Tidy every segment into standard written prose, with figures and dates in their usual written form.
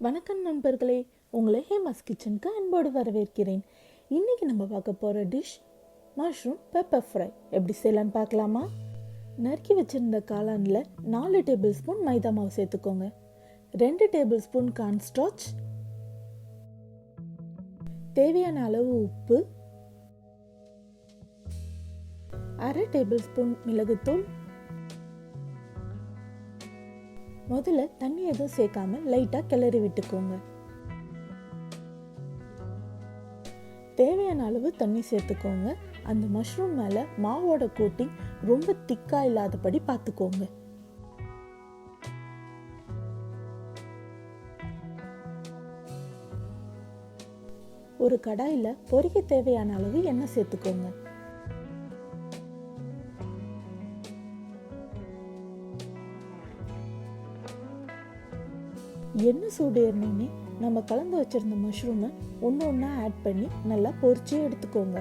வணக்கம் நண்பர்களே, உங்களை ஹேமாஸ் கிச்சனுக்கு அன்போடு வரவேற்கிறேன். இன்றைக்கி நம்ம பார்க்க போகிற டிஷ் மஷ்ரூம் பெப்பர் ஃப்ரை. எப்படி செய்யலான்னு பார்க்கலாமா? நறுக்கி வச்சுருந்த காளானில் 4 டேபிள் ஸ்பூன் மைதா மாவு சேர்த்துக்கோங்க. 2 டேபிள் ஸ்பூன் கார்ன்ஸ்டார்ச், தேவையான அளவு உப்பு, 1/2 டேபிள் ஸ்பூன் மிளகுத்தூள். முதல்ல தண்ணி எதுவும் சேர்க்காம லைட்டாக கிளறி விட்டுக்கோங்க. தேவையான அளவு தண்ணி சேர்த்துக்கோங்க. அந்த மஷ்ரூம் மேலே மாவோட கோட்டிங் ரொம்ப திக்காக இல்லாதபடி பார்த்துக்கோங்க. ஒரு கடாயில் பொரிக்க தேவையான அளவு எண்ணெய் சேர்த்துக்கோங்க. எண்ணெய் சூடு ஏறினோடனே நம்ம கலந்து வச்சிருந்த மஷ்ரூமை ஒன்று ஒன்றா ஆட் பண்ணி நல்லா பொரிச்சு எடுத்துக்கோங்க.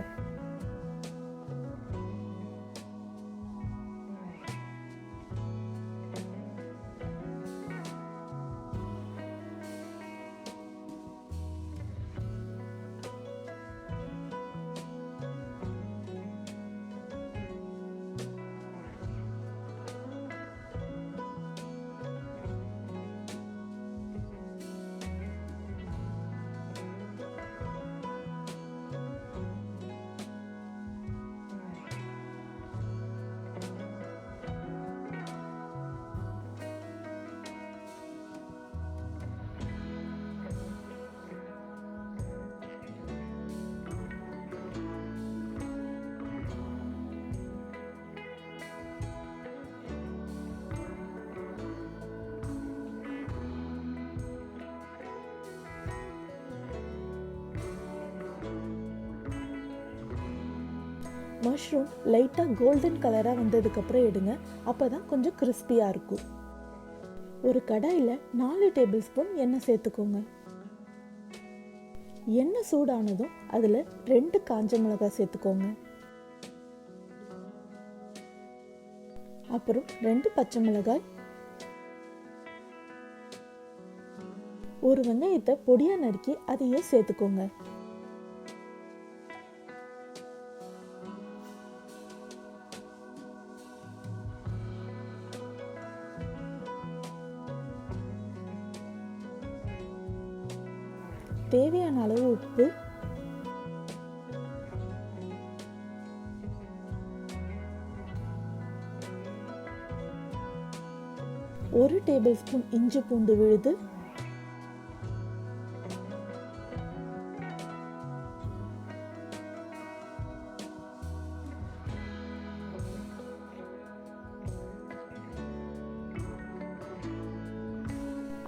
மஷ்ரூம் லைட்டாக கோல்டன் கலராக வந்ததுக்கப்புறம் எடுங்க. அப்போ தான் கொஞ்சம் கிறிஸ்பியாக இருக்கும். ஒரு கடாயில் 4 டேபிள் ஸ்பூன் எண்ணெய் சேர்த்துக்கோங்க. எண்ணெய் சூடானதும் அதில் 2 காஞ்ச மிளகாய் சேர்த்துக்கோங்க. அப்புறம் 2 பச்சை மிளகாய், ஒரு வெங்காயத்தை பொடியாக நறுக்கி அதையும் சேர்த்துக்கோங்க. தேவையான அளவு உப்பு, ஒரு டேபிள் ஸ்பூன் இஞ்சி பூண்டு விழுது,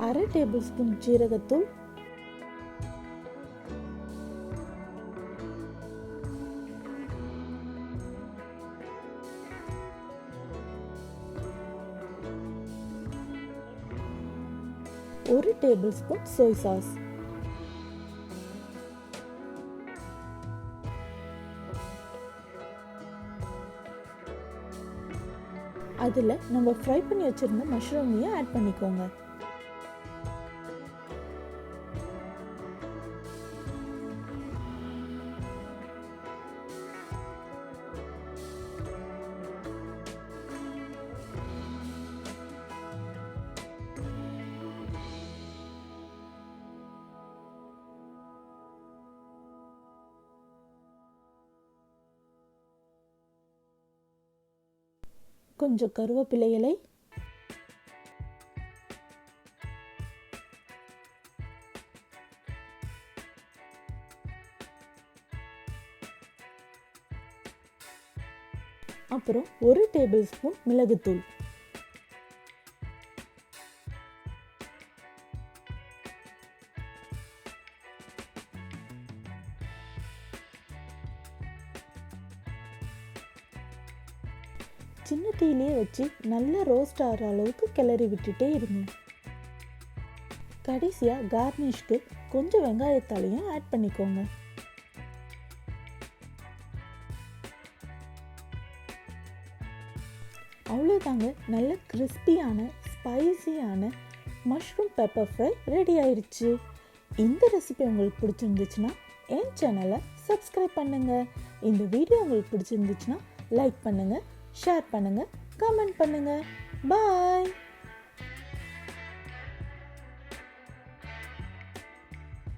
அரை டேபிள் ஸ்பூன் ஜீரகத்தூள், ஒரு டேபிள் ஸ்பூன் சோய் சாஸ். அதில் நம்ம ஃப்ரை பண்ணி வச்சிருந்த மஷ்ரூமையும் ஆட் பண்ணிக்கோங்க. கொஞ்சம் கருவேப்பிலை இலை, அப்புறம் ஒரு டேபிள் ஸ்பூன் மிளகுத்தூள். சின்ன தீயிலே வச்சு நல்லா ரோஸ்ட் ஆகிற அளவுக்கு கிளறி விட்டுட்டே இருங்க. கடைசியாக கார்னிஷ்க்கு கொஞ்சம் வெங்காயத்தாலையும் ஆட் பண்ணிக்கோங்க. அவ்வளோதாங்க, நல்ல கிறிஸ்பியான ஸ்பைசியான மஷ்ரூம் பெப்பர் ஃப்ரை ரெடி ஆயிடுச்சு. இந்த ரெசிபி உங்களுக்கு பிடிச்சிருந்துச்சுன்னா என் சேனலை சப்ஸ்கிரைப் பண்ணுங்கள். இந்த வீடியோ உங்களுக்கு பிடிச்சிருந்துச்சுன்னா லைக் பண்ணுங்கள், ஷேர் பண்ணுங்கள், கமெண்ட் பண்ணுங்கள். பாய்.